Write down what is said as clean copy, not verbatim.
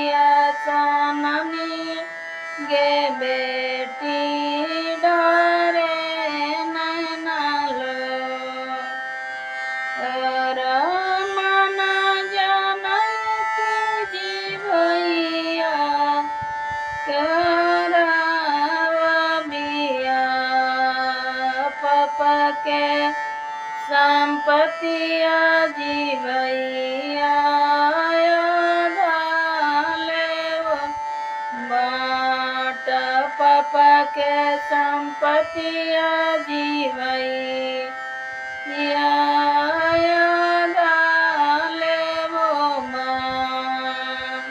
दिया सननी गे बेटी डरे नैनालो मन जनक जीवैया करबिया पप के संपत्तिया जीवैया बाट पप के संपत्तिया जीवैया ले वो मान